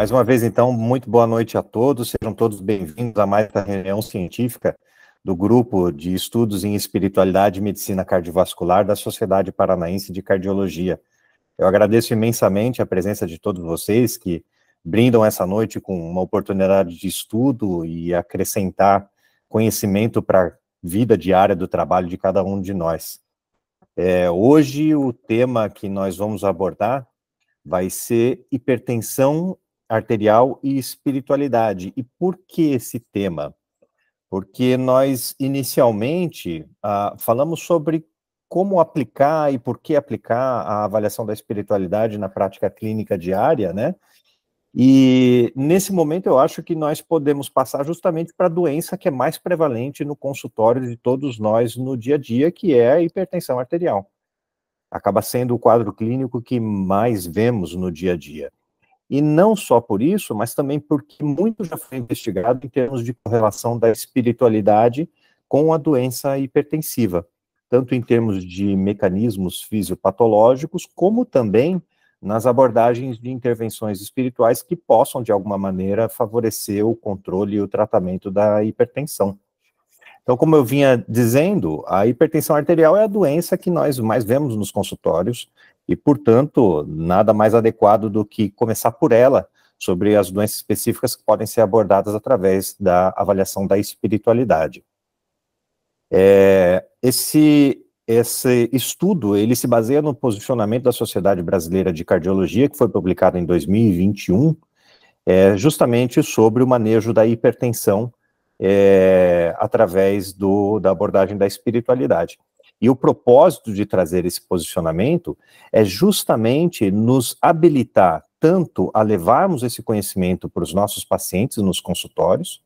Mais uma vez, então, muito boa noite a todos, sejam todos bem-vindos a mais uma reunião científica do Grupo de Estudos em Espiritualidade e Medicina Cardiovascular da Sociedade Paranaense de Cardiologia. Eu agradeço imensamente a presença de todos vocês que brindam essa noite com uma oportunidade de estudo e acrescentar conhecimento para a vida diária do trabalho de cada um de nós. Hoje, o tema que nós vamos abordar vai ser hipertensão arterial e espiritualidade. E por que esse tema? Porque nós, inicialmente, falamos sobre como aplicar e por que aplicar a avaliação da espiritualidade na prática clínica diária, né? E, nesse momento, eu acho que nós podemos passar justamente para a doença que é mais prevalente no consultório de todos nós no dia a dia, que é a hipertensão arterial. Acaba sendo o quadro clínico que mais vemos no dia a dia. E não só por isso, mas também porque muito já foi investigado em termos de correlação da espiritualidade com a doença hipertensiva, tanto em termos de mecanismos fisiopatológicos, como também nas abordagens de intervenções espirituais que possam, de alguma maneira, favorecer o controle e o tratamento da hipertensão. Então, como eu vinha dizendo, a hipertensão arterial é a doença que nós mais vemos nos consultórios e, portanto, nada mais adequado do que começar por ela, sobre as doenças específicas que podem ser abordadas através da avaliação da espiritualidade. Esse estudo, ele se baseia no posicionamento da Sociedade Brasileira de Cardiologia, que foi publicado em 2021, justamente sobre o manejo da hipertensão através da abordagem da espiritualidade. E o propósito de trazer esse posicionamento é justamente nos habilitar tanto a levarmos esse conhecimento para os nossos pacientes nos consultórios,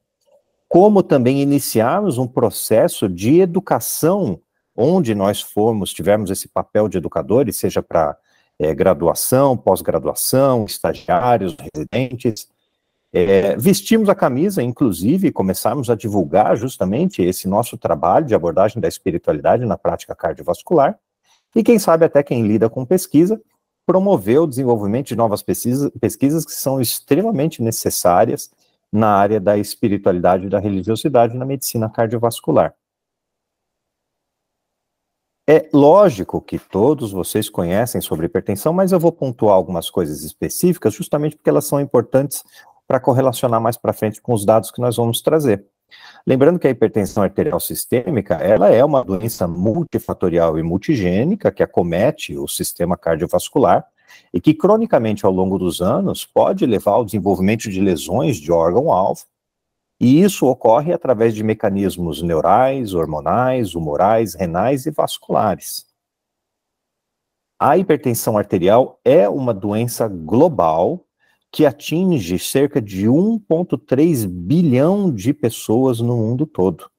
como também iniciarmos um processo de educação, onde nós tivermos esse papel de educadores, seja para graduação, pós-graduação, estagiários, residentes, vestimos a camisa, inclusive, e começarmos a divulgar justamente esse nosso trabalho de abordagem da espiritualidade na prática cardiovascular, e quem sabe até quem lida com pesquisa, promover o desenvolvimento de novas pesquisas que são extremamente necessárias na área da espiritualidade e da religiosidade na medicina cardiovascular. É lógico que todos vocês conhecem sobre hipertensão, mas eu vou pontuar algumas coisas específicas, justamente porque elas são importantes para correlacionar mais para frente com os dados que nós vamos trazer. Lembrando que a hipertensão arterial sistêmica, ela é uma doença multifatorial e multigênica que acomete o sistema cardiovascular e que cronicamente ao longo dos anos pode levar ao desenvolvimento de lesões de órgão-alvo, e isso ocorre através de mecanismos neurais, hormonais, humorais, renais e vasculares. A hipertensão arterial é uma doença global que atinge cerca de 1,3 bilhão de pessoas no mundo todo.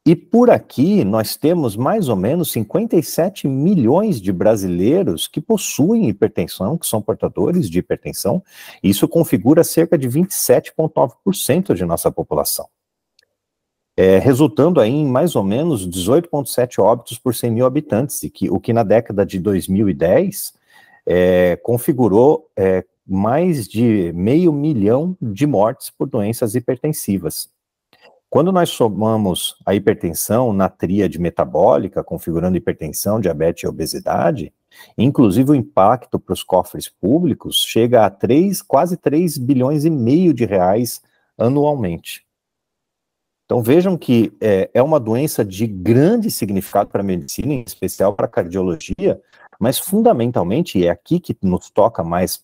E por aqui nós temos mais ou menos 57 milhões de brasileiros que possuem hipertensão, que são portadores de hipertensão. Isso configura cerca de 27,9% de nossa população. Resultando aí em mais ou menos 18,7 óbitos por 100 mil habitantes, o que na década de 2010 configurou mais de 500 mil de mortes por doenças hipertensivas. Quando nós somamos a hipertensão na tríade metabólica, configurando hipertensão, diabetes e obesidade, inclusive o impacto para os cofres públicos chega a quase 3 bilhões e meio de reais anualmente. Então vejam que é uma doença de grande significado para a medicina, em especial para a cardiologia, mas fundamentalmente, e é aqui que nos toca mais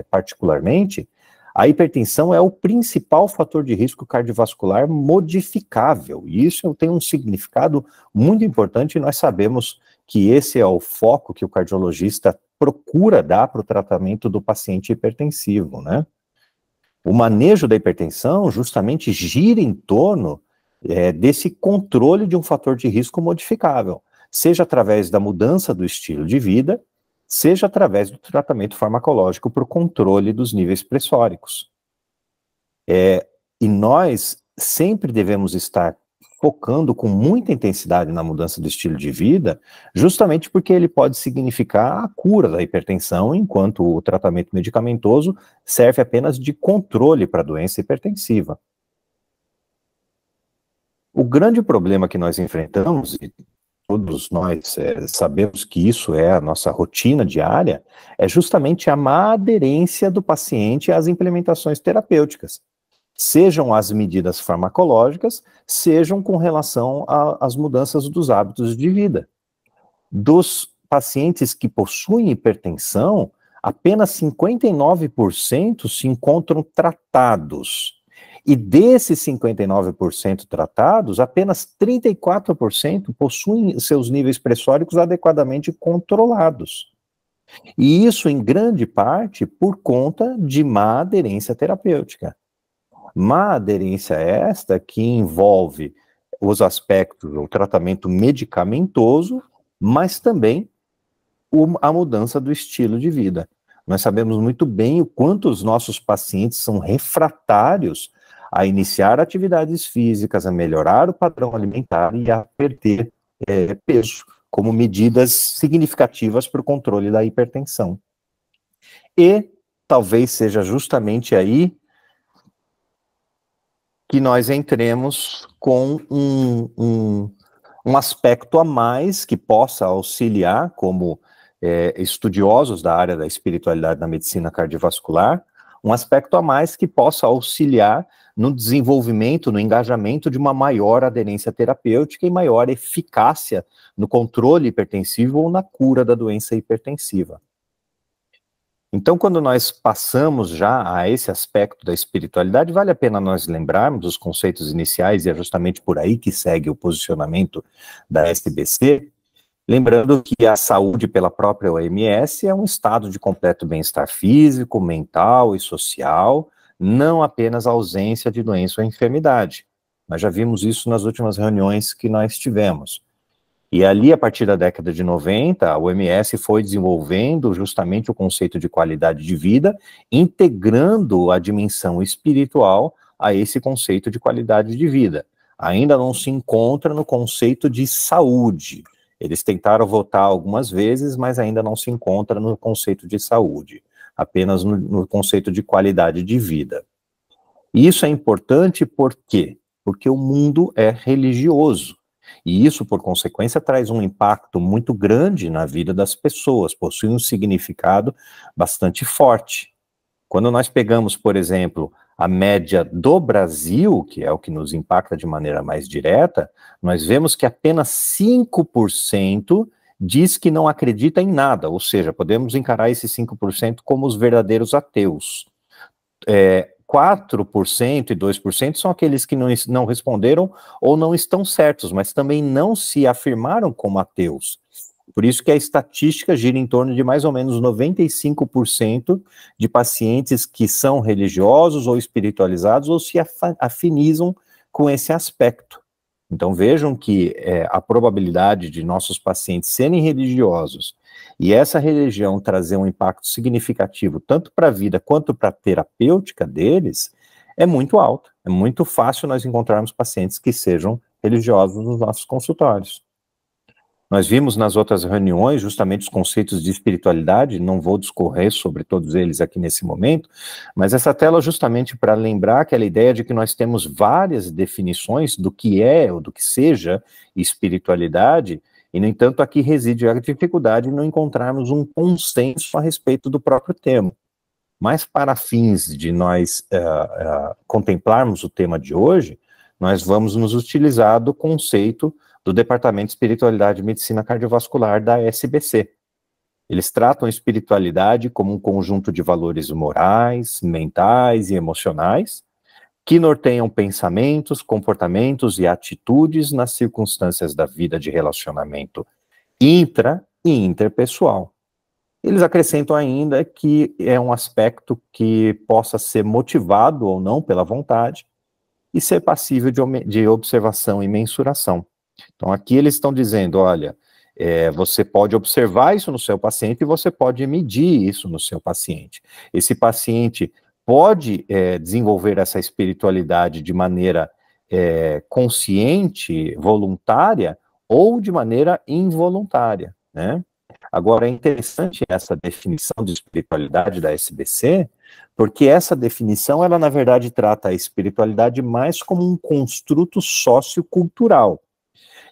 particularmente, a hipertensão é o principal fator de risco cardiovascular modificável, e isso tem um significado muito importante, e nós sabemos que esse é o foco que o cardiologista procura dar para o tratamento do paciente hipertensivo, né? O manejo da hipertensão justamente gira em torno desse controle de um fator de risco modificável, seja através da mudança do estilo de vida, seja através do tratamento farmacológico para o controle dos níveis pressóricos. E nós sempre devemos estar focando com muita intensidade na mudança do estilo de vida, justamente porque ele pode significar a cura da hipertensão, enquanto o tratamento medicamentoso serve apenas de controle para a doença hipertensiva. O grande problema que nós enfrentamos, e todos nós sabemos que isso é a nossa rotina diária, é justamente a má aderência do paciente às implementações terapêuticas, sejam as medidas farmacológicas, sejam com relação às mudanças dos hábitos de vida. Dos pacientes que possuem hipertensão, apenas 59% se encontram tratados. E desses 59% tratados, apenas 34% possuem seus níveis pressóricos adequadamente controlados. E isso, em grande parte, por conta de má aderência terapêutica. Má aderência esta que envolve os aspectos do tratamento medicamentoso, mas também a mudança do estilo de vida. Nós sabemos muito bem o quanto os nossos pacientes são refratários a iniciar atividades físicas, a melhorar o padrão alimentar e a perder peso, como medidas significativas para o controle da hipertensão. E talvez seja justamente aí que nós entremos com um aspecto a mais que possa auxiliar, como estudiosos da área da espiritualidade na medicina cardiovascular, um aspecto a mais que possa auxiliar no desenvolvimento, no engajamento de uma maior aderência terapêutica e maior eficácia no controle hipertensivo ou na cura da doença hipertensiva. Então, quando nós passamos já a esse aspecto da espiritualidade, vale a pena nós lembrarmos dos conceitos iniciais, e é justamente por aí que segue o posicionamento da SBC, lembrando que a saúde pela própria OMS é um estado de completo bem-estar físico, mental e social, não apenas a ausência de doença ou enfermidade. Nós já vimos isso nas últimas reuniões que nós tivemos. E ali, a partir da década de 90, a OMS foi desenvolvendo justamente o conceito de qualidade de vida, integrando a dimensão espiritual a esse conceito de qualidade de vida. Ainda não se encontra no conceito de saúde. Eles tentaram votar algumas vezes, mas ainda não se encontra no conceito de saúde, apenas no conceito de qualidade de vida. E isso é importante por quê? Porque o mundo é religioso. E isso, por consequência, traz um impacto muito grande na vida das pessoas, possui um significado bastante forte. Quando nós pegamos, por exemplo, a média do Brasil, que é o que nos impacta de maneira mais direta, nós vemos que apenas 5% diz que não acredita em nada, ou seja, podemos encarar esses 5% como os verdadeiros ateus. 4% e 2% são aqueles que não responderam ou não estão certos, mas também não se afirmaram como ateus. Por isso que a estatística gira em torno de mais ou menos 95% de pacientes que são religiosos ou espiritualizados ou se afinizam com esse aspecto. Então vejam que a probabilidade de nossos pacientes serem religiosos e essa religião trazer um impacto significativo tanto para a vida quanto para a terapêutica deles é muito alta. É muito fácil nós encontrarmos pacientes que sejam religiosos nos nossos consultórios. Nós vimos nas outras reuniões justamente os conceitos de espiritualidade, não vou discorrer sobre todos eles aqui nesse momento, mas essa tela justamente para lembrar aquela ideia de que nós temos várias definições do que é ou do que seja espiritualidade, e no entanto aqui reside a dificuldade de não encontrarmos um consenso a respeito do próprio termo. Mas para fins de nós contemplarmos o tema de hoje, nós vamos nos utilizar do conceito do Departamento de Espiritualidade e Medicina Cardiovascular da SBC. Eles tratam a espiritualidade como um conjunto de valores morais, mentais e emocionais que norteiam pensamentos, comportamentos e atitudes nas circunstâncias da vida de relacionamento intra e interpessoal. Eles acrescentam ainda que é um aspecto que possa ser motivado ou não pela vontade e ser passível de observação e mensuração. Então aqui eles estão dizendo, olha, você pode observar isso no seu paciente e você pode medir isso no seu paciente. Esse paciente pode desenvolver essa espiritualidade de maneira consciente, voluntária, ou de maneira involuntária, né? Agora, é interessante essa definição de espiritualidade da SBC, porque essa definição, ela na verdade trata a espiritualidade mais como um construto sociocultural.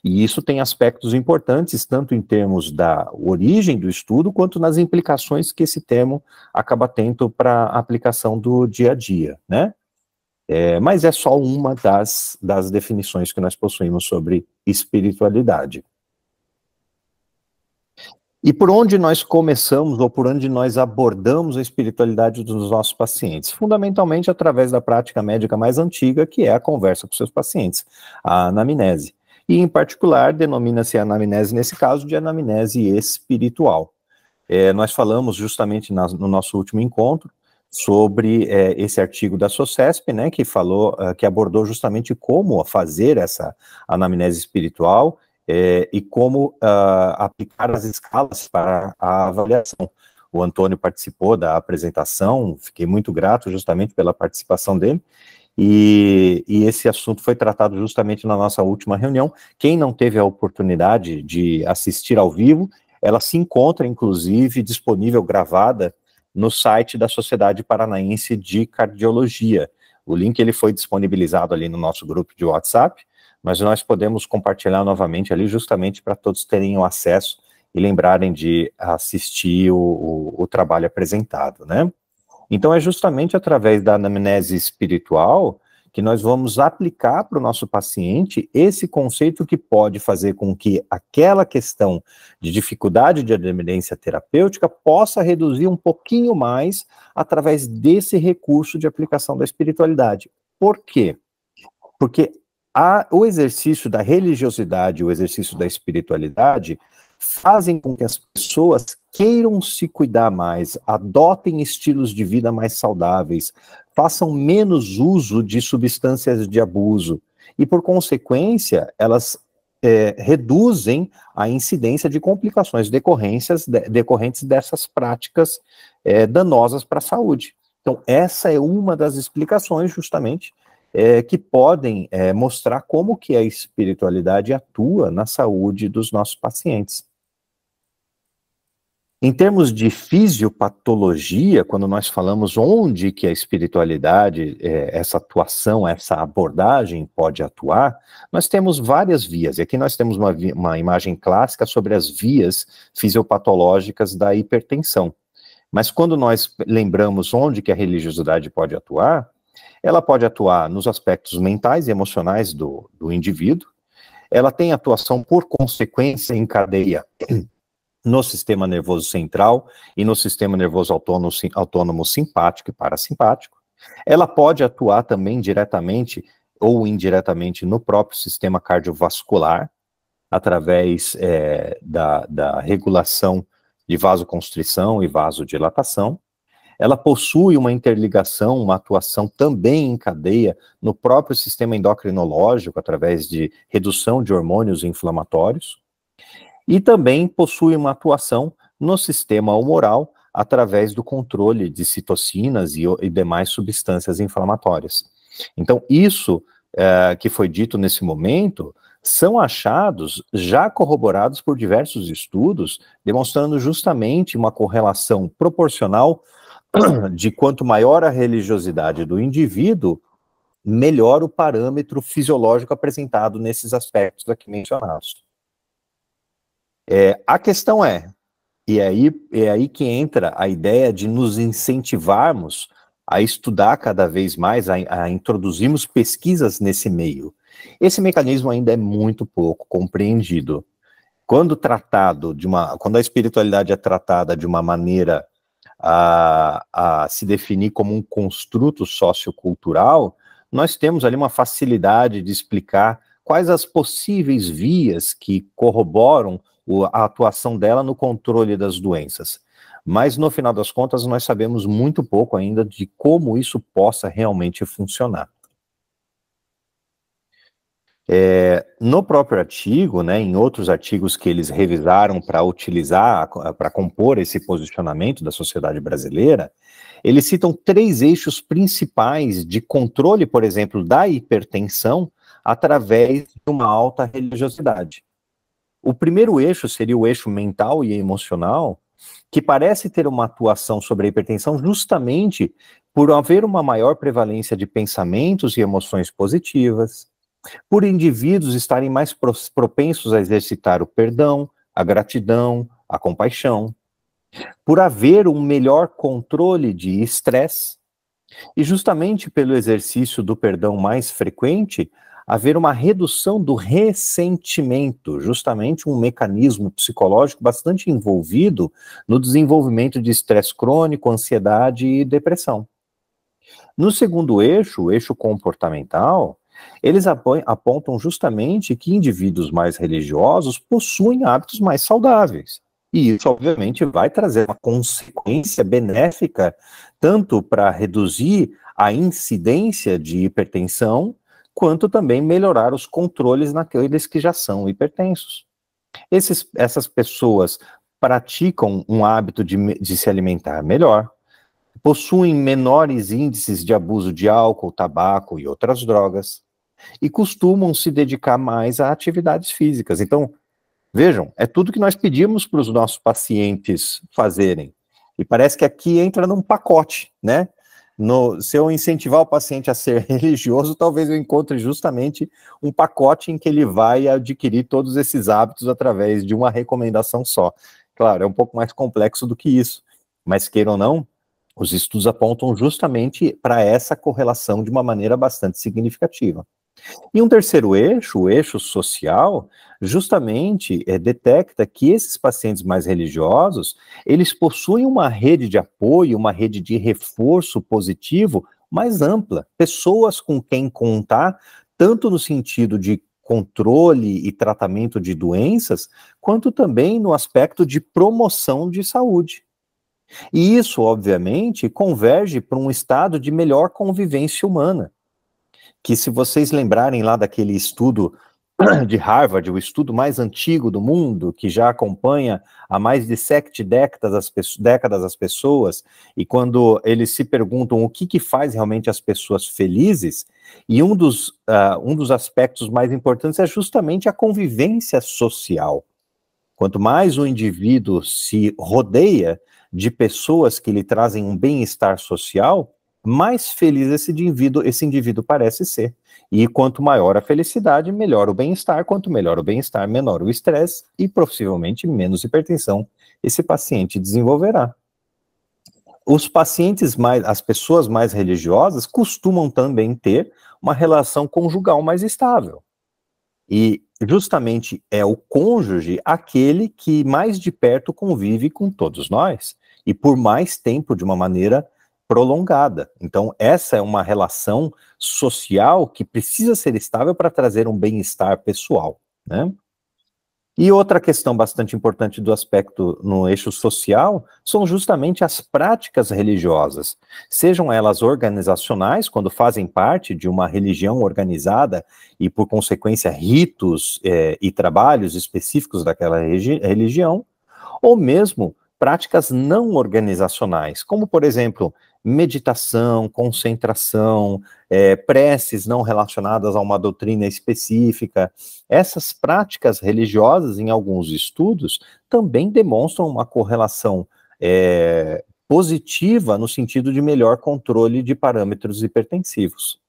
E isso tem aspectos importantes, tanto em termos da origem do estudo, quanto nas implicações que esse termo acaba tendo para a aplicação do dia a dia, né? Mas é só uma das definições que nós possuímos sobre espiritualidade. E por onde nós começamos, ou por onde nós abordamos a espiritualidade dos nossos pacientes? Fundamentalmente através da prática médica mais antiga, que é a conversa com seus pacientes, a anamnese. E, em particular, denomina-se a anamnese, nesse caso, de anamnese espiritual. Nós falamos justamente no nosso último encontro sobre esse artigo da SOCESP, né, que abordou justamente como fazer essa anamnese espiritual e como aplicar as escalas para a avaliação. O Antônio participou da apresentação, fiquei muito grato justamente pela participação dele, e esse assunto foi tratado justamente na nossa última reunião. Quem não teve a oportunidade de assistir ao vivo, ela se encontra, inclusive, disponível, gravada, no site da Sociedade Paranaense de Cardiologia. O link ele foi disponibilizado ali no nosso grupo de WhatsApp, mas nós podemos compartilhar novamente ali, justamente para todos terem o acesso e lembrarem de assistir o trabalho apresentado, né? Então, é justamente através da anamnese espiritual que nós vamos aplicar para o nosso paciente esse conceito que pode fazer com que aquela questão de dificuldade de ademência terapêutica possa reduzir um pouquinho mais através desse recurso de aplicação da espiritualidade. Por quê? Porque o exercício da religiosidade, o exercício da espiritualidade, fazem com que as pessoas queiram se cuidar mais, adotem estilos de vida mais saudáveis, façam menos uso de substâncias de abuso e, por consequência, elas reduzem a incidência de complicações decorrentes dessas práticas danosas para a saúde. Então, essa é uma das explicações, justamente, que podem mostrar como que a espiritualidade atua na saúde dos nossos pacientes. Em termos de fisiopatologia, quando nós falamos onde que a espiritualidade, essa atuação, essa abordagem pode atuar, nós temos várias vias. E aqui nós temos uma imagem clássica sobre as vias fisiopatológicas da hipertensão. Mas quando nós lembramos onde que a religiosidade pode atuar, ela pode atuar nos aspectos mentais e emocionais do indivíduo, ela tem atuação por consequência em cadeia no sistema nervoso central e no sistema nervoso autônomo simpático e parasimpático. Ela pode atuar também diretamente ou indiretamente no próprio sistema cardiovascular, através da regulação de vasoconstrição e vasodilatação. Ela possui uma interligação, uma atuação também em cadeia no próprio sistema endocrinológico, através de redução de hormônios inflamatórios, e também possui uma atuação no sistema humoral, através do controle de citocinas e demais substâncias inflamatórias. Então, isso que foi dito nesse momento, são achados já corroborados por diversos estudos, demonstrando justamente uma correlação proporcional de quanto maior a religiosidade do indivíduo, melhor o parâmetro fisiológico apresentado nesses aspectos aqui mencionados. A questão é aí que entra a ideia de nos incentivarmos a estudar cada vez mais, a introduzirmos pesquisas nesse meio. Esse mecanismo ainda é muito pouco compreendido. Quando a espiritualidade é tratada de uma maneira a se definir como um construto sociocultural, nós temos ali uma facilidade de explicar quais as possíveis vias que corroboram a atuação dela no controle das doenças. Mas, no final das contas, nós sabemos muito pouco ainda de como isso possa realmente funcionar. No próprio artigo, né, em outros artigos que eles revisaram para utilizar, para compor esse posicionamento da sociedade brasileira, eles citam 3 eixos principais de controle, por exemplo, da hipertensão, através de uma alta religiosidade. O primeiro eixo seria o eixo mental e emocional, que parece ter uma atuação sobre a hipertensão justamente por haver uma maior prevalência de pensamentos e emoções positivas, por indivíduos estarem mais propensos a exercitar o perdão, a gratidão, a compaixão, por haver um melhor controle de estresse, e justamente pelo exercício do perdão mais frequente, haver uma redução do ressentimento, justamente um mecanismo psicológico bastante envolvido no desenvolvimento de estresse crônico, ansiedade e depressão. No segundo eixo, o eixo comportamental, eles apontam justamente que indivíduos mais religiosos possuem hábitos mais saudáveis. E isso, obviamente, vai trazer uma consequência benéfica, tanto para reduzir a incidência de hipertensão, quanto também melhorar os controles naqueles que já são hipertensos. Essas pessoas praticam um hábito de se alimentar melhor, possuem menores índices de abuso de álcool, tabaco e outras drogas, e costumam se dedicar mais a atividades físicas. Então, vejam, é tudo que nós pedimos para os nossos pacientes fazerem. E parece que aqui entra num pacote, né? Se eu incentivar o paciente a ser religioso, talvez eu encontre justamente um pacote em que ele vai adquirir todos esses hábitos através de uma recomendação só. Claro, é um pouco mais complexo do que isso, mas queira ou não, os estudos apontam justamente para essa correlação de uma maneira bastante significativa. E um terceiro eixo, o eixo social, justamente detecta que esses pacientes mais religiosos, eles possuem uma rede de apoio, uma rede de reforço positivo mais ampla, pessoas com quem contar, tanto no sentido de controle e tratamento de doenças, quanto também no aspecto de promoção de saúde. E isso, obviamente, converge para um estado de melhor convivência humana, que se vocês lembrarem lá daquele estudo de Harvard, o estudo mais antigo do mundo, que já acompanha há mais de 7 décadas as pessoas, e quando eles se perguntam o que faz realmente as pessoas felizes, e um dos aspectos mais importantes é justamente a convivência social. Quanto mais o indivíduo se rodeia de pessoas que lhe trazem um bem-estar social, mais feliz esse indivíduo parece ser. E quanto maior a felicidade, melhor o bem-estar. Quanto melhor o bem-estar, menor o estresse e possivelmente menos hipertensão esse paciente desenvolverá. As pessoas mais religiosas costumam também ter uma relação conjugal mais estável. E justamente é o cônjuge aquele que mais de perto convive com todos nós, e por mais tempo de uma maneira prolongada. Então, essa é uma relação social que precisa ser estável para trazer um bem-estar pessoal, né? E outra questão bastante importante do aspecto no eixo social são justamente as práticas religiosas, sejam elas organizacionais, quando fazem parte de uma religião organizada e, por consequência, ritos e trabalhos específicos daquela religião, ou mesmo práticas não organizacionais, como, por exemplo, meditação, concentração, preces não relacionadas a uma doutrina específica. Essas práticas religiosas, em alguns estudos, também demonstram uma correlação positiva no sentido de melhor controle de parâmetros hipertensivos.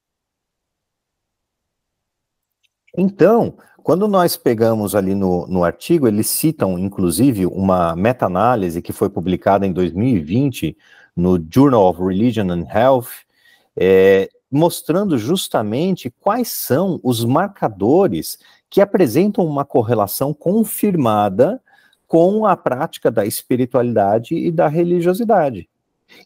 Então, quando nós pegamos ali no artigo, eles citam, inclusive, uma meta-análise que foi publicada em 2020 no Journal of Religion and Health, mostrando justamente quais são os marcadores que apresentam uma correlação confirmada com a prática da espiritualidade e da religiosidade.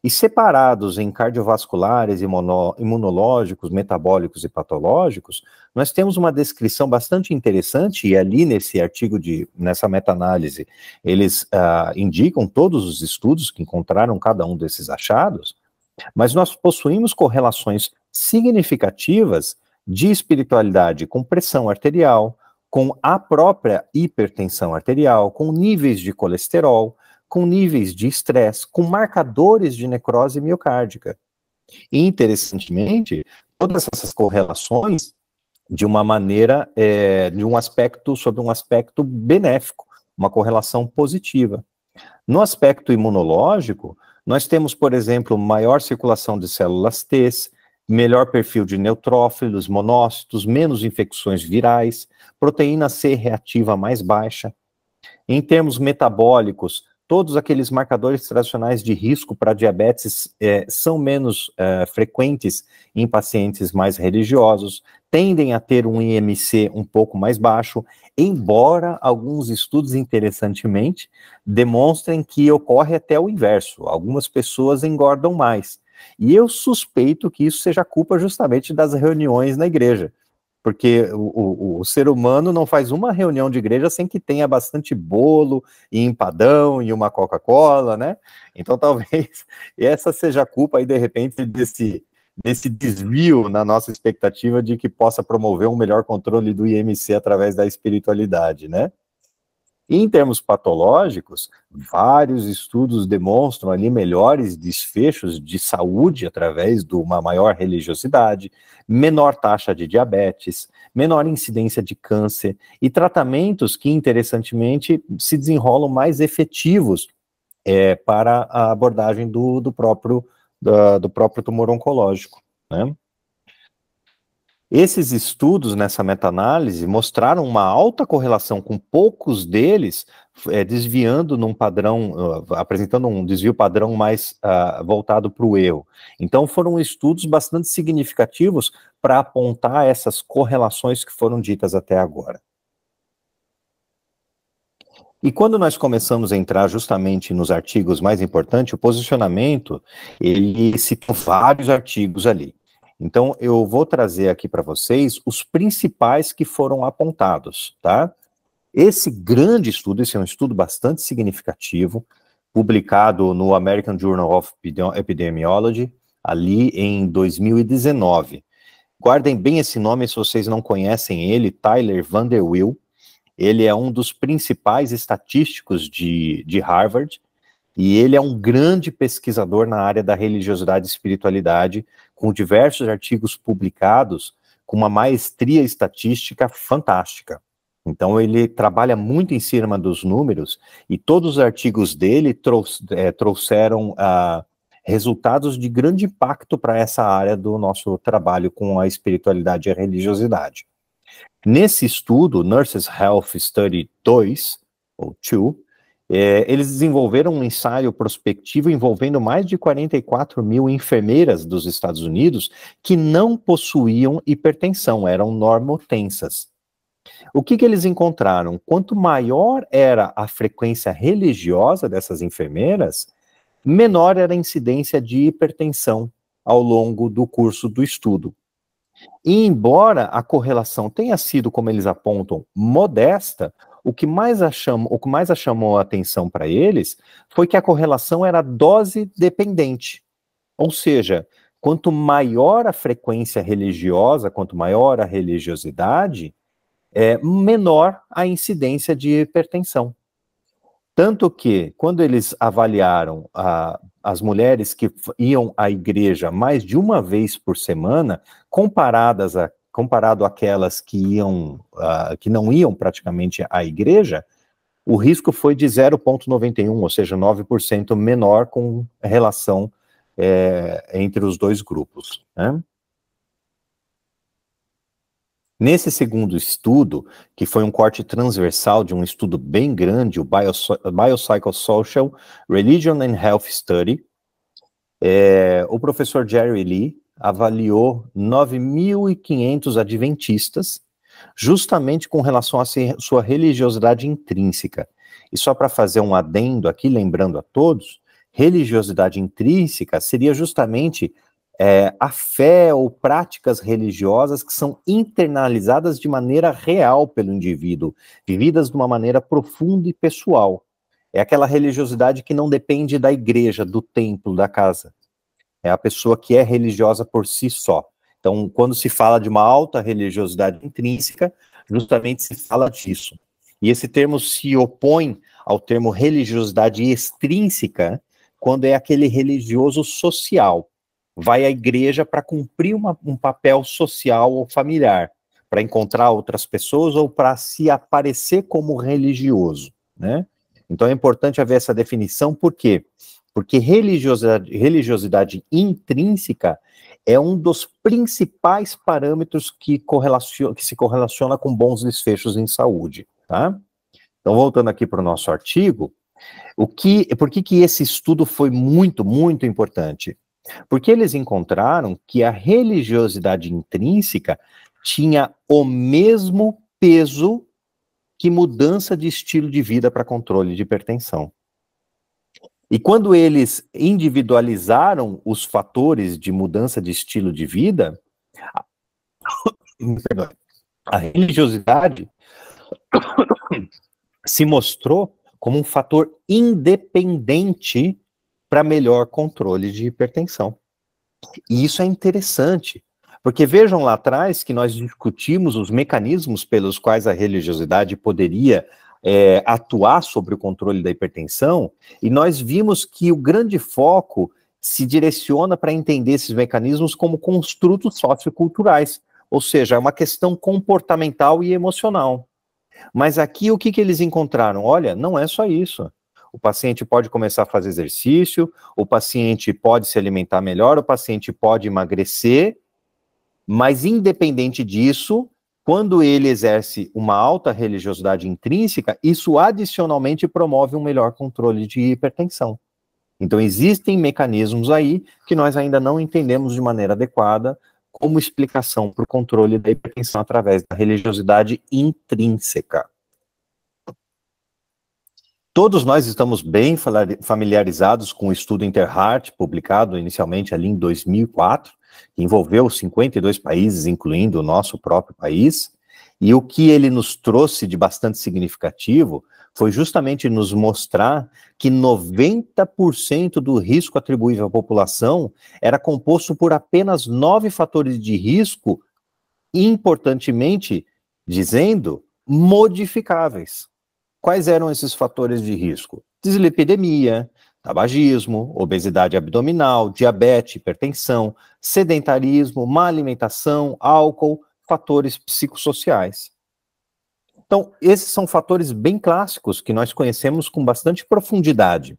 E separados em cardiovasculares, imunológicos, metabólicos e patológicos, nós temos uma descrição bastante interessante, e ali nesse artigo, nessa meta-análise, eles indicam todos os estudos que encontraram cada um desses achados, mas nós possuímos correlações significativas de espiritualidade com pressão arterial, com a própria hipertensão arterial, com níveis de colesterol, com níveis de estresse, com marcadores de necrose miocárdica. E, interessantemente, todas essas correlações de uma maneira, sobre um aspecto benéfico, uma correlação positiva. No aspecto imunológico, nós temos, por exemplo, maior circulação de células T, melhor perfil de neutrófilos, monócitos, menos infecções virais, proteína C reativa mais baixa. Em termos metabólicos, todos aqueles marcadores tradicionais de risco para diabetes são menos frequentes em pacientes mais religiosos, tendem a ter um IMC um pouco mais baixo, embora alguns estudos, interessantemente, demonstrem que ocorre até o inverso. Algumas pessoas engordam mais. E eu suspeito que isso seja culpa justamente das reuniões na igreja. Porque o ser humano não faz uma reunião de igreja sem que tenha bastante bolo e empadão e uma Coca-Cola, né? Então talvez essa seja a culpa aí, de repente, desse desvio na nossa expectativa de que possa promover um melhor controle do IMC através da espiritualidade, né? E em termos patológicos, vários estudos demonstram ali melhores desfechos de saúde através de uma maior religiosidade, menor taxa de diabetes, menor incidência de câncer e tratamentos que, interessantemente, se desenrolam mais efetivos para a abordagem do próprio tumor oncológico, né? Esses estudos nessa meta-análise mostraram uma alta correlação com poucos deles desviando num padrão, apresentando um desvio padrão mais voltado para o erro. Então foram estudos bastante significativos para apontar essas correlações que foram ditas até agora. E quando nós começamos a entrar justamente nos artigos mais importantes, o posicionamento, ele citou vários artigos ali. Então, eu vou trazer aqui para vocês os principais que foram apontados, tá? Esse grande estudo, esse é um estudo bastante significativo, publicado no American Journal of Epidemiology, ali em 2019. Guardem bem esse nome se vocês não conhecem ele, Tyler Vanderwill. Ele é um dos principais estatísticos de Harvard, e ele é um grande pesquisador na área da religiosidade e espiritualidade, com diversos artigos publicados, com uma maestria estatística fantástica. Então, ele trabalha muito em cima dos números, e todos os artigos dele trouxeram resultados de grande impacto para essa área do nosso trabalho com a espiritualidade e a religiosidade. Nesse estudo, Nurses Health Study 2, ou 2, eles desenvolveram um ensaio prospectivo envolvendo mais de 44 mil enfermeiras dos Estados Unidos que não possuíam hipertensão, eram normotensas. O que eles encontraram? Quanto maior era a frequência religiosa dessas enfermeiras, menor era a incidência de hipertensão ao longo do curso do estudo. E embora a correlação tenha sido, como eles apontam, modesta, o que mais chamou a atenção para eles foi que a correlação era dose dependente. Ou seja, quanto maior a frequência religiosa, quanto maior a religiosidade, menor a incidência de hipertensão. Tanto que, quando eles avaliaram as mulheres que iam à igreja mais de uma vez por semana, comparado àquelas que não iam praticamente à igreja, o risco foi de 0,91, ou seja, 9% menor com relação entre os dois grupos, né? Nesse segundo estudo, que foi um corte transversal de um estudo bem grande, o Biopsychosocial Religion and Health Study, o professor Jerry Lee avaliou 9.500 adventistas, justamente com relação à sua religiosidade intrínseca. E só para fazer um adendo aqui, lembrando a todos, religiosidade intrínseca seria justamente a fé ou práticas religiosas que são internalizadas de maneira real pelo indivíduo, vividas de uma maneira profunda e pessoal. É aquela religiosidade que não depende da igreja, do templo, da casa. É a pessoa que é religiosa por si só. Então, quando se fala de uma alta religiosidade intrínseca, justamente se fala disso. E esse termo se opõe ao termo religiosidade extrínseca, quando é aquele religioso social. Vai à igreja para cumprir um papel social ou familiar, para encontrar outras pessoas ou para se aparecer como religioso, né? Então é importante haver essa definição, por quê? Porque religiosidade intrínseca é um dos principais parâmetros que se correlaciona com bons desfechos em saúde, tá? Então, voltando aqui para o nosso artigo, por que esse estudo foi muito, muito importante? Porque eles encontraram que a religiosidade intrínseca tinha o mesmo peso que mudança de estilo de vida para controle de hipertensão. E quando eles individualizaram os fatores de mudança de estilo de vida, a religiosidade se mostrou como um fator independente para melhor controle de hipertensão. E isso é interessante, porque vejam lá atrás que nós discutimos os mecanismos pelos quais a religiosidade poderia atuar sobre o controle da hipertensão, e nós vimos que o grande foco se direciona para entender esses mecanismos como construtos socioculturais, ou seja, é uma questão comportamental e emocional. Mas aqui o que eles encontraram? Olha, não é só isso. O paciente pode começar a fazer exercício, o paciente pode se alimentar melhor, o paciente pode emagrecer, mas independente disso, quando ele exerce uma alta religiosidade intrínseca, isso adicionalmente promove um melhor controle de hipertensão. Então existem mecanismos aí que nós ainda não entendemos de maneira adequada como explicação para o controle da hipertensão através da religiosidade intrínseca. Todos nós estamos bem familiarizados com o estudo Interheart, publicado inicialmente ali em 2004, que envolveu 52 países, incluindo o nosso próprio país, e o que ele nos trouxe de bastante significativo foi justamente nos mostrar que 90% do risco atribuível à população era composto por apenas 9 fatores de risco, importantemente dizendo, modificáveis. Quais eram esses fatores de risco? Dislipidemia, tabagismo, obesidade abdominal, diabetes, hipertensão, sedentarismo, má alimentação, álcool, fatores psicossociais. Então, esses são fatores bem clássicos que nós conhecemos com bastante profundidade.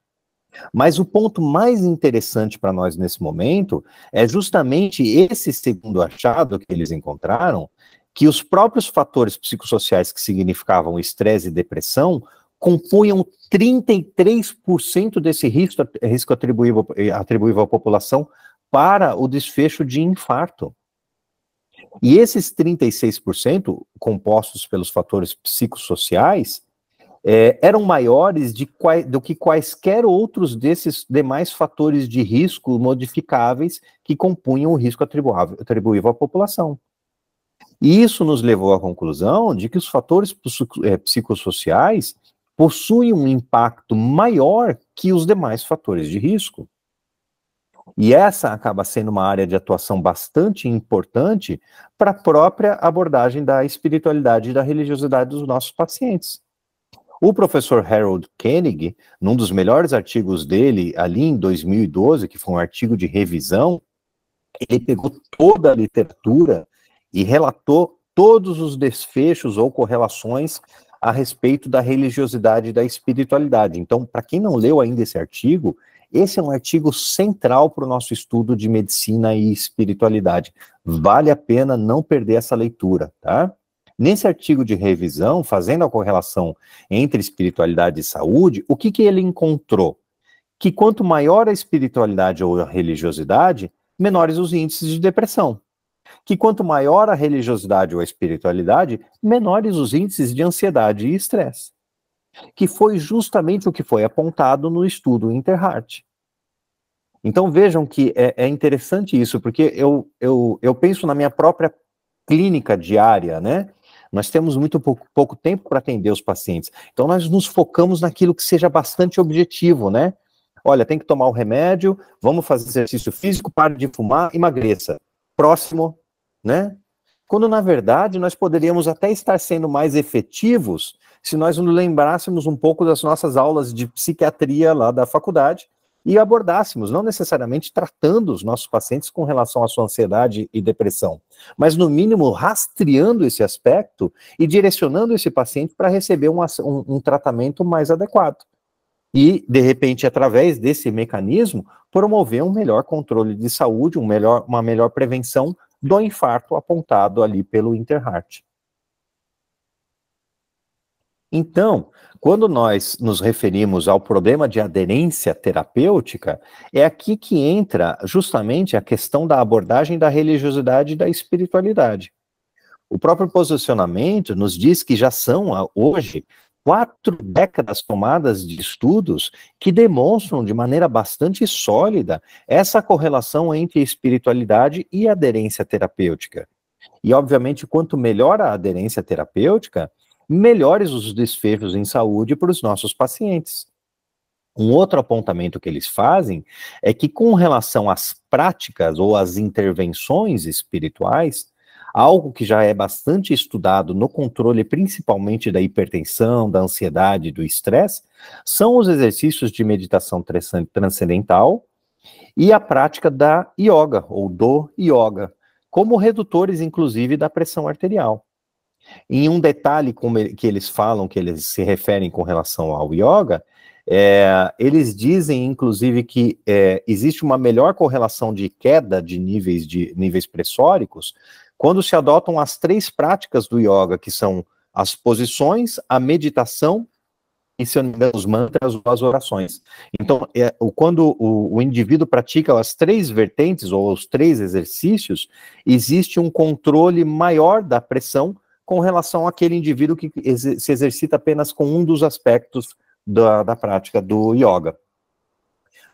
Mas o ponto mais interessante para nós nesse momento é justamente esse segundo achado que eles encontraram, que os próprios fatores psicossociais que significavam estresse e depressão compunham 33% desse risco atribuível à população para o desfecho de infarto. E esses 36% compostos pelos fatores psicossociais eram maiores do que quaisquer outros desses demais fatores de risco modificáveis que compunham o risco atribuível à população. E isso nos levou à conclusão de que os fatores psicossociais possuem um impacto maior que os demais fatores de risco. E essa acaba sendo uma área de atuação bastante importante para a própria abordagem da espiritualidade e da religiosidade dos nossos pacientes. O professor Harold Koenig, num dos melhores artigos dele, ali em 2012, que foi um artigo de revisão, ele pegou toda a literatura e relatou todos os desfechos ou correlações a respeito da religiosidade e da espiritualidade. Então, para quem não leu ainda esse artigo, esse é um artigo central para o nosso estudo de medicina e espiritualidade. Vale a pena não perder essa leitura, tá? Nesse artigo de revisão, fazendo a correlação entre espiritualidade e saúde, o que ele encontrou? Que quanto maior a espiritualidade ou a religiosidade, menores os índices de depressão. Que quanto maior a religiosidade ou a espiritualidade, menores os índices de ansiedade e estresse. Que foi justamente o que foi apontado no estudo Interheart. Então vejam que é interessante isso, porque eu penso na minha própria clínica diária, né? Nós temos muito pouco tempo para atender os pacientes, então nós nos focamos naquilo que seja bastante objetivo, né? Olha, tem que tomar o remédio, vamos fazer exercício físico, pare de fumar, emagreça. Próximo, né? Quando na verdade nós poderíamos até estar sendo mais efetivos se nós nos lembrássemos um pouco das nossas aulas de psiquiatria lá da faculdade, e abordássemos, não necessariamente tratando os nossos pacientes com relação à sua ansiedade e depressão, mas no mínimo rastreando esse aspecto e direcionando esse paciente para receber um tratamento mais adequado. E, de repente, através desse mecanismo, promover um melhor controle de saúde, uma melhor prevenção do infarto apontado ali pelo Interheart. Então, quando nós nos referimos ao problema de aderência terapêutica, é aqui que entra justamente a questão da abordagem da religiosidade e da espiritualidade. O próprio posicionamento nos diz que já são, hoje, 4 décadas tomadas de estudos que demonstram de maneira bastante sólida essa correlação entre espiritualidade e aderência terapêutica. E, obviamente, quanto melhor a aderência terapêutica, melhores os desfechos em saúde para os nossos pacientes. Um outro apontamento que eles fazem é que, com relação às práticas ou às intervenções espirituais, algo que já é bastante estudado no controle principalmente da hipertensão, da ansiedade e do estresse, são os exercícios de meditação transcendental e a prática da yoga, ou do yoga, como redutores, inclusive, da pressão arterial. Em um detalhe que eles falam, que eles se referem com relação ao yoga, eles dizem, inclusive, que existe uma melhor correlação de queda de níveis pressóricos quando se adotam as 3 práticas do yoga, que são as posições, a meditação e, se eu não me engano, os mantras ou as orações. Então, quando o indivíduo pratica as 3 vertentes ou os 3 exercícios, existe um controle maior da pressão com relação àquele indivíduo que se exercita apenas com um dos aspectos da prática do yoga.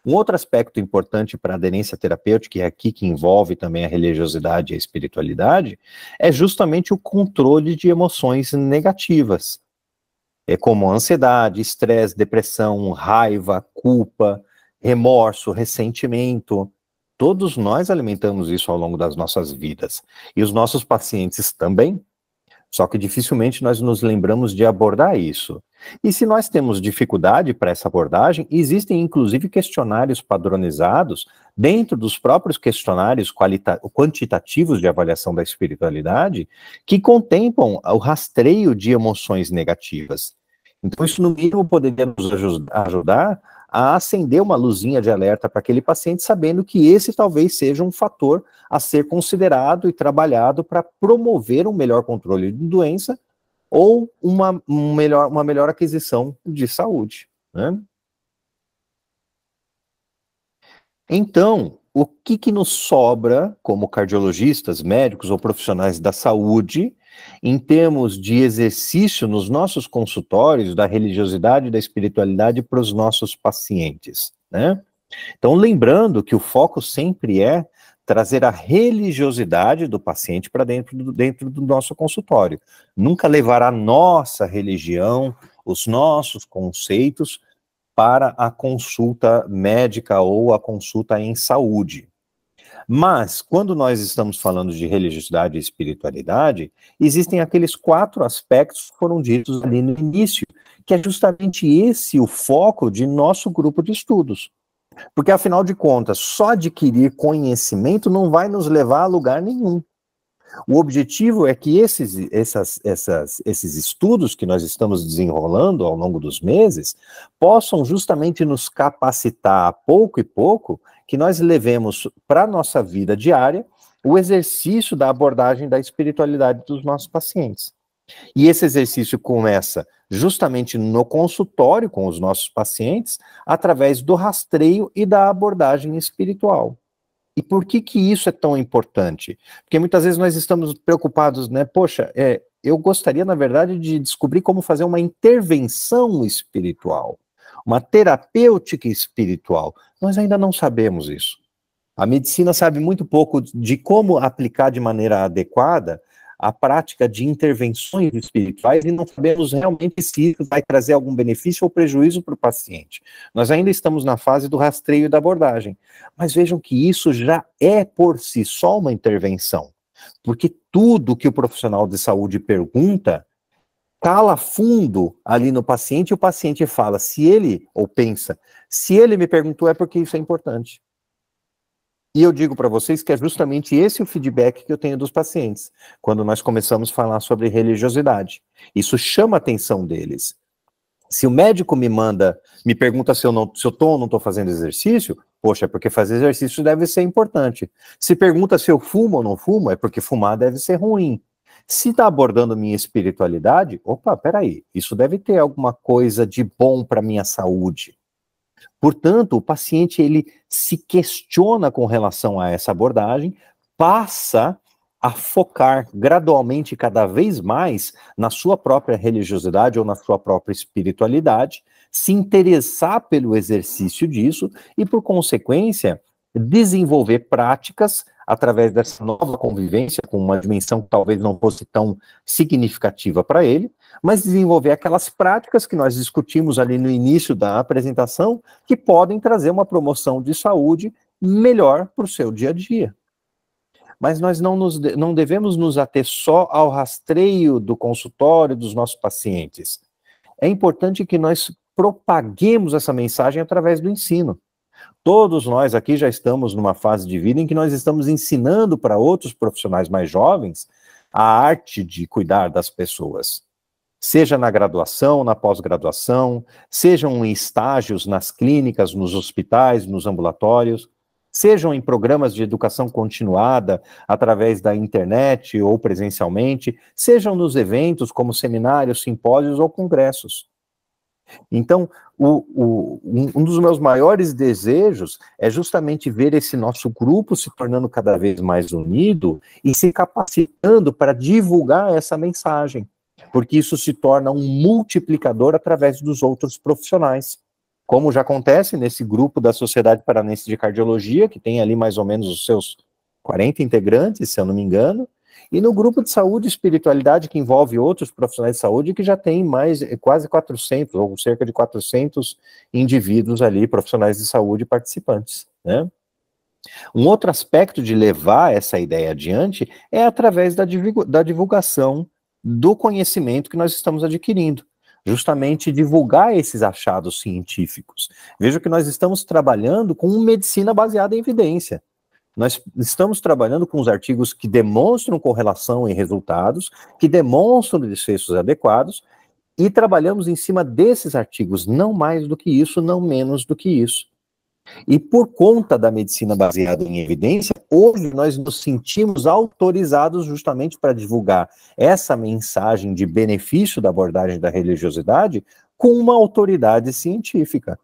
Um outro aspecto importante para a aderência terapêutica, e é aqui que envolve também a religiosidade e a espiritualidade, é justamente o controle de emoções negativas, como ansiedade, estresse, depressão, raiva, culpa, remorso, ressentimento. Todos nós alimentamos isso ao longo das nossas vidas, e os nossos pacientes também. Só que dificilmente nós nos lembramos de abordar isso. E se nós temos dificuldade para essa abordagem, existem inclusive questionários padronizados dentro dos próprios questionários quantitativos de avaliação da espiritualidade que contemplam o rastreio de emoções negativas. Então isso no mínimo poderia nos ajudar a acender uma luzinha de alerta para aquele paciente, sabendo que esse talvez seja um fator a ser considerado e trabalhado para promover um melhor controle de doença ou uma melhor aquisição de saúde, né? Então, o que nos sobra como cardiologistas, médicos ou profissionais da saúde em termos de exercício nos nossos consultórios da religiosidade e da espiritualidade para os nossos pacientes, né? Então, lembrando que o foco sempre é trazer a religiosidade do paciente para dentro do nosso consultório. Nunca levar a nossa religião, os nossos conceitos para a consulta médica ou a consulta em saúde. Mas, quando nós estamos falando de religiosidade e espiritualidade, existem aqueles 4 aspectos que foram ditos ali no início, que é justamente esse o foco de nosso grupo de estudos. Porque, afinal de contas, só adquirir conhecimento não vai nos levar a lugar nenhum. O objetivo é que esses estudos que nós estamos desenrolando ao longo dos meses possam justamente nos capacitar, a pouco e pouco, que nós levemos para a nossa vida diária o exercício da abordagem da espiritualidade dos nossos pacientes. E esse exercício começa justamente no consultório com os nossos pacientes, através do rastreio e da abordagem espiritual. E por que isso é tão importante? Porque muitas vezes nós estamos preocupados, né? Poxa, eu gostaria, na verdade, de descobrir como fazer uma intervenção espiritual, uma terapêutica espiritual. Nós ainda não sabemos isso. A medicina sabe muito pouco de como aplicar de maneira adequada a prática de intervenções espirituais e não sabemos realmente se isso vai trazer algum benefício ou prejuízo para o paciente. Nós ainda estamos na fase do rastreio e da abordagem. Mas vejam que isso já é por si só uma intervenção. Porque tudo que o profissional de saúde pergunta cala fundo ali no paciente, e o paciente fala, se ele, ou pensa, se ele me perguntou é porque isso é importante. E eu digo para vocês que é justamente esse o feedback que eu tenho dos pacientes, quando nós começamos a falar sobre religiosidade. Isso chama a atenção deles. Se o médico me pergunta se eu estou ou não estou fazendo exercício, poxa, é porque fazer exercício deve ser importante. Se pergunta se eu fumo ou não fumo, é porque fumar deve ser ruim. Se está abordando minha espiritualidade, opa, peraí, isso deve ter alguma coisa de bom para minha saúde. Portanto, o paciente ele se questiona com relação a essa abordagem, passa a focar gradualmente cada vez mais na sua própria religiosidade ou na sua própria espiritualidade, se interessar pelo exercício disso e, por consequência, desenvolver práticas através dessa nova convivência com uma dimensão que talvez não fosse tão significativa para ele, mas desenvolver aquelas práticas que nós discutimos ali no início da apresentação, que podem trazer uma promoção de saúde melhor para o seu dia a dia. Mas nós não devemos nos ater só ao rastreio do consultório dos nossos pacientes. É importante que nós propaguemos essa mensagem através do ensino. Todos nós aqui já estamos numa fase de vida em que nós estamos ensinando para outros profissionais mais jovens a arte de cuidar das pessoas. Seja na graduação, na pós-graduação, sejam em estágios nas clínicas, nos hospitais, nos ambulatórios, sejam em programas de educação continuada através da internet ou presencialmente, sejam nos eventos como seminários, simpósios ou congressos. Então, um dos meus maiores desejos é justamente ver esse nosso grupo se tornando cada vez mais unido e se capacitando para divulgar essa mensagem, porque isso se torna um multiplicador através dos outros profissionais, como já acontece nesse grupo da Sociedade Paranense de Cardiologia, que tem ali mais ou menos os seus 40 integrantes, se eu não me engano, e no grupo de saúde e espiritualidade, que envolve outros profissionais de saúde, que já tem mais, quase 400, ou cerca de 400 indivíduos ali, profissionais de saúde participantes, né? Um outro aspecto de levar essa ideia adiante é através da divulgação do conhecimento que nós estamos adquirindo, justamente divulgar esses achados científicos. Veja que nós estamos trabalhando com medicina baseada em evidência. Nós estamos trabalhando com os artigos que demonstram correlação em resultados, que demonstram desfechos adequados, e trabalhamos em cima desses artigos, não mais do que isso, não menos do que isso. E por conta da medicina baseada em evidência, hoje nós nos sentimos autorizados justamente para divulgar essa mensagem de benefício da abordagem da religiosidade com uma autoridade científica,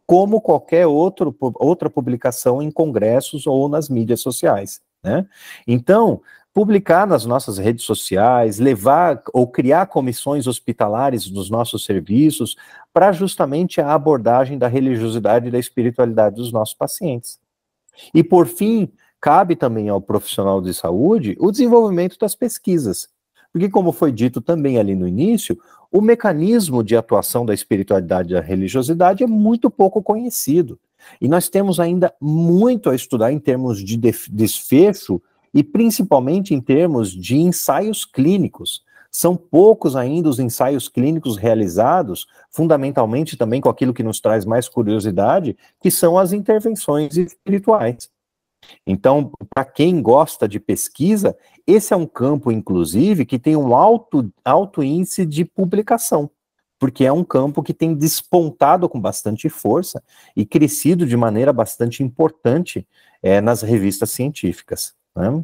como qualquer outra publicação em congressos ou nas mídias sociais, né? Então, publicar nas nossas redes sociais, levar ou criar comissões hospitalares dos nossos serviços para justamente a abordagem da religiosidade e da espiritualidade dos nossos pacientes. E, por fim, cabe também ao profissional de saúde o desenvolvimento das pesquisas, porque, como foi dito também ali no início, o mecanismo de atuação da espiritualidade e da religiosidade é muito pouco conhecido. E nós temos ainda muito a estudar em termos de desfecho e principalmente em termos de ensaios clínicos. São poucos ainda os ensaios clínicos realizados, fundamentalmente também com aquilo que nos traz mais curiosidade, que são as intervenções espirituais. Então, para quem gosta de pesquisa, esse é um campo, inclusive, que tem um alto índice de publicação, porque é um campo que tem despontado com bastante força e crescido de maneira bastante importante nas revistas científicas, né?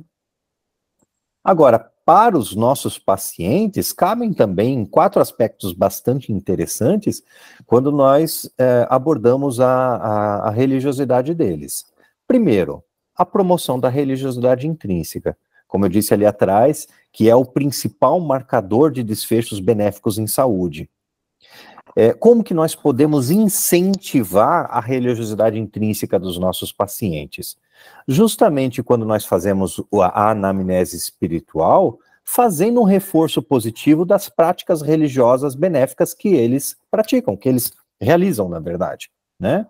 Agora, para os nossos pacientes, cabem também 4 aspectos bastante interessantes quando nós abordamos a religiosidade deles. Primeiro, a promoção da religiosidade intrínseca, como eu disse ali atrás, que é o principal marcador de desfechos benéficos em saúde. Como que nós podemos incentivar a religiosidade intrínseca dos nossos pacientes? Justamente quando nós fazemos a anamnese espiritual, fazendo um reforço positivo das práticas religiosas benéficas que eles praticam, que eles realizam, na verdade, né?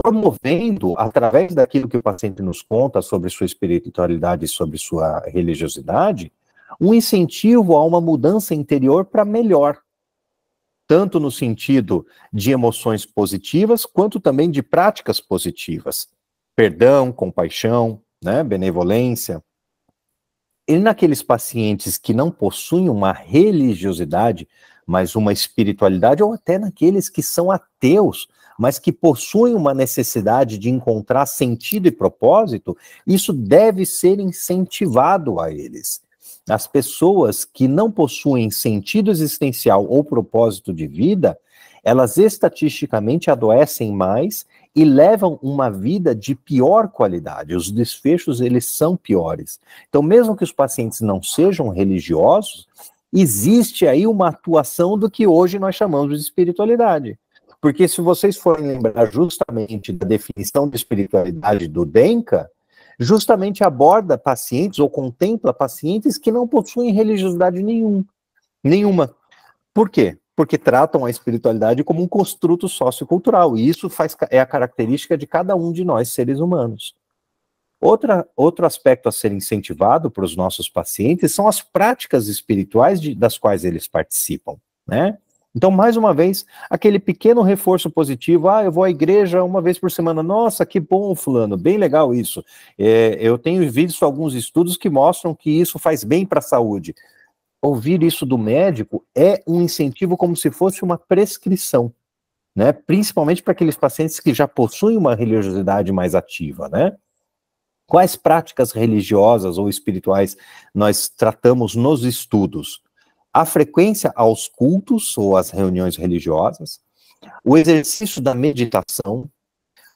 Promovendo, através daquilo que o paciente nos conta sobre sua espiritualidade e sobre sua religiosidade, um incentivo a uma mudança interior para melhor, tanto no sentido de emoções positivas, quanto também de práticas positivas. Perdão, compaixão, né, benevolência. E naqueles pacientes que não possuem uma religiosidade, mas uma espiritualidade, ou até naqueles que são ateus, mas que possuem uma necessidade de encontrar sentido e propósito, isso deve ser incentivado a eles. As pessoas que não possuem sentido existencial ou propósito de vida, elas estatisticamente adoecem mais e levam uma vida de pior qualidade. Os desfechos, eles são piores. Então, mesmo que os pacientes não sejam religiosos, existe aí uma atuação do que hoje nós chamamos de espiritualidade. Porque se vocês forem lembrar justamente da definição de espiritualidade do Denka, justamente aborda pacientes ou contempla pacientes que não possuem religiosidade nenhuma. Por quê? Porque tratam a espiritualidade como um construto sociocultural, e isso é a característica de cada um de nós, seres humanos. Outro aspecto a ser incentivado para os nossos pacientes são as práticas espirituais das quais eles participam, né? Então, mais uma vez, aquele pequeno reforço positivo, eu vou à igreja uma vez por semana, nossa, que bom, fulano, bem legal isso. Eu tenho visto alguns estudos que mostram que isso faz bem para a saúde. Ouvir isso do médico é um incentivo como se fosse uma prescrição, né? Principalmente para aqueles pacientes que já possuem uma religiosidade mais ativa, né? Quais práticas religiosas ou espirituais nós tratamos nos estudos? A frequência aos cultos ou às reuniões religiosas, o exercício da meditação,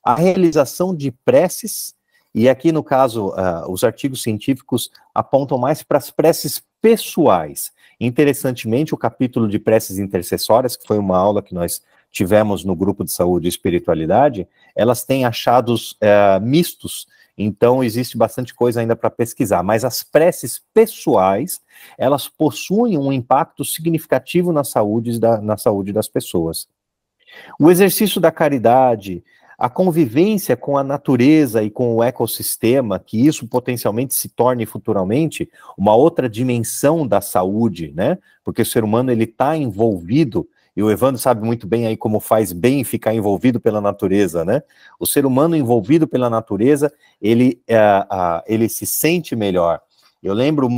a realização de preces, e aqui no caso, os artigos científicos apontam mais para as preces pessoais. Interessantemente, o capítulo de preces intercessórias, que foi uma aula que nós tivemos no grupo de saúde e espiritualidade, elas têm achados mistos, então existe bastante coisa ainda para pesquisar, mas as preces pessoais, elas possuem um impacto significativo na saúde das pessoas. O exercício da caridade, a convivência com a natureza e com o ecossistema, que isso potencialmente se torne futuramente uma outra dimensão da saúde, né? Porque o ser humano, ele está envolvido, e o Evandro sabe muito bem aí como faz bem ficar envolvido pela natureza, né? O ser humano envolvido pela natureza, ele se sente melhor. Eu lembro,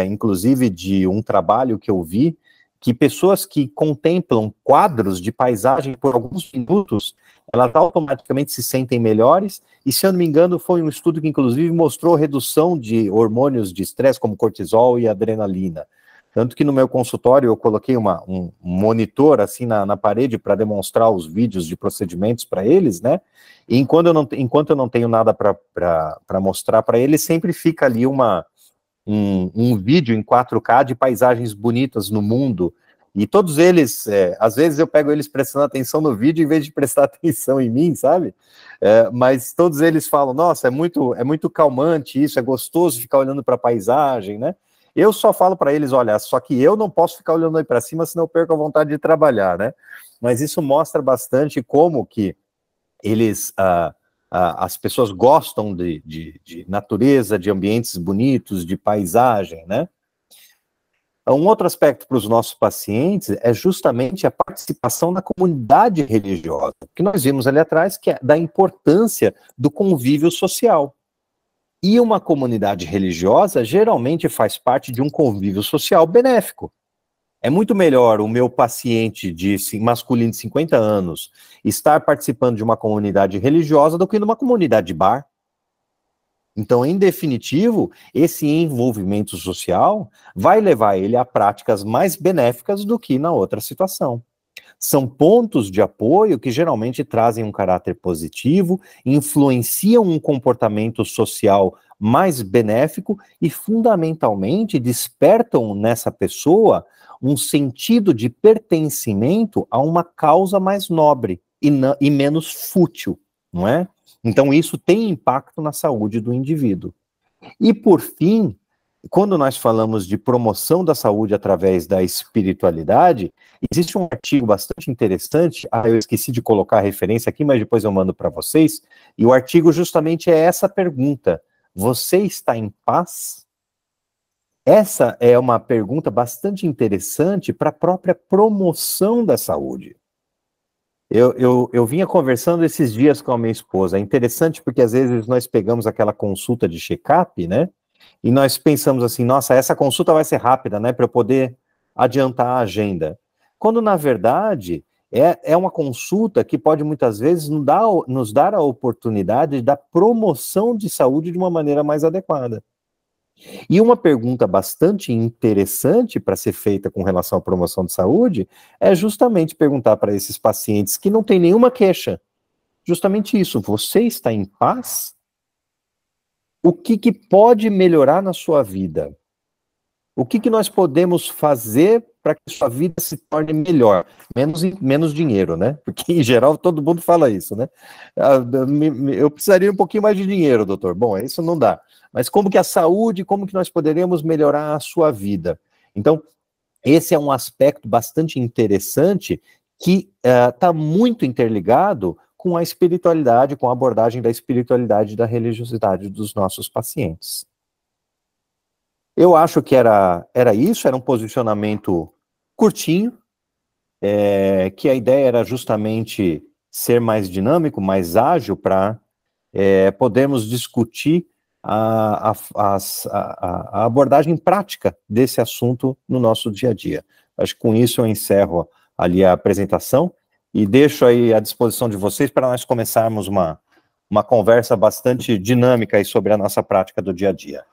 inclusive, de um trabalho que eu vi, que pessoas que contemplam quadros de paisagem por alguns minutos, elas automaticamente se sentem melhores, e se eu não me engano foi um estudo que inclusive mostrou redução de hormônios de estresse como cortisol e adrenalina. Tanto que no meu consultório eu coloquei um monitor assim na parede para demonstrar os vídeos de procedimentos para eles, né? E enquanto eu não tenho nada para mostrar para eles, sempre fica ali um vídeo em 4K de paisagens bonitas no mundo, e todos eles, às vezes eu pego eles prestando atenção no vídeo em vez de prestar atenção em mim, sabe? Mas todos eles falam, nossa, é muito calmante isso, é gostoso ficar olhando para a paisagem, né? Eu só falo para eles, olha, só que eu não posso ficar olhando aí para cima, senão eu perco a vontade de trabalhar, né? Mas isso mostra bastante como que eles... as pessoas gostam de natureza, de ambientes bonitos, de paisagem, né? Um outro aspecto para os nossos pacientes é justamente a participação na comunidade religiosa, que nós vimos ali atrás, que é da importância do convívio social. E uma comunidade religiosa geralmente faz parte de um convívio social benéfico. É muito melhor o meu paciente masculino de 50 anos estar participando de uma comunidade religiosa do que numa comunidade de bar. Então, em definitivo, esse envolvimento social vai levar ele a práticas mais benéficas do que na outra situação. São pontos de apoio que geralmente trazem um caráter positivo, influenciam um comportamento social mais benéfico e, fundamentalmente, despertam nessa pessoa um sentido de pertencimento a uma causa mais nobre e menos fútil, não é? Então, isso tem impacto na saúde do indivíduo. E, por fim, quando nós falamos de promoção da saúde através da espiritualidade, existe um artigo bastante interessante, eu esqueci de colocar a referência aqui, mas depois eu mando para vocês, e o artigo justamente é essa pergunta: você está em paz? Essa é uma pergunta bastante interessante para a própria promoção da saúde. Eu vinha conversando esses dias com a minha esposa. É interessante porque às vezes nós pegamos aquela consulta de check-up, né? E nós pensamos assim, nossa, essa consulta vai ser rápida, né? Para eu poder adiantar a agenda. Quando, na verdade, é uma consulta que pode muitas vezes nos dar a oportunidade da promoção de saúde de uma maneira mais adequada. E uma pergunta bastante interessante para ser feita com relação à promoção de saúde é justamente perguntar para esses pacientes que não têm nenhuma queixa, justamente isso, você está em paz? O que pode melhorar na sua vida? O que nós podemos fazer para que a sua vida se torne melhor? Menos dinheiro, né? Porque, em geral, todo mundo fala isso, né? Eu precisaria um pouquinho mais de dinheiro, doutor. Bom, isso não dá. Mas como que a saúde, como que nós poderíamos melhorar a sua vida? Então, esse é um aspecto bastante interessante que está muito interligado com a espiritualidade, com a abordagem da espiritualidade e da religiosidade dos nossos pacientes. Eu acho que era isso, era um posicionamento curtinho, que a ideia era justamente ser mais dinâmico, mais ágil, para podermos discutir a abordagem prática desse assunto no nosso dia a dia. Acho que com isso eu encerro ali a apresentação e deixo aí à disposição de vocês para nós começarmos uma conversa bastante dinâmica aí sobre a nossa prática do dia a dia.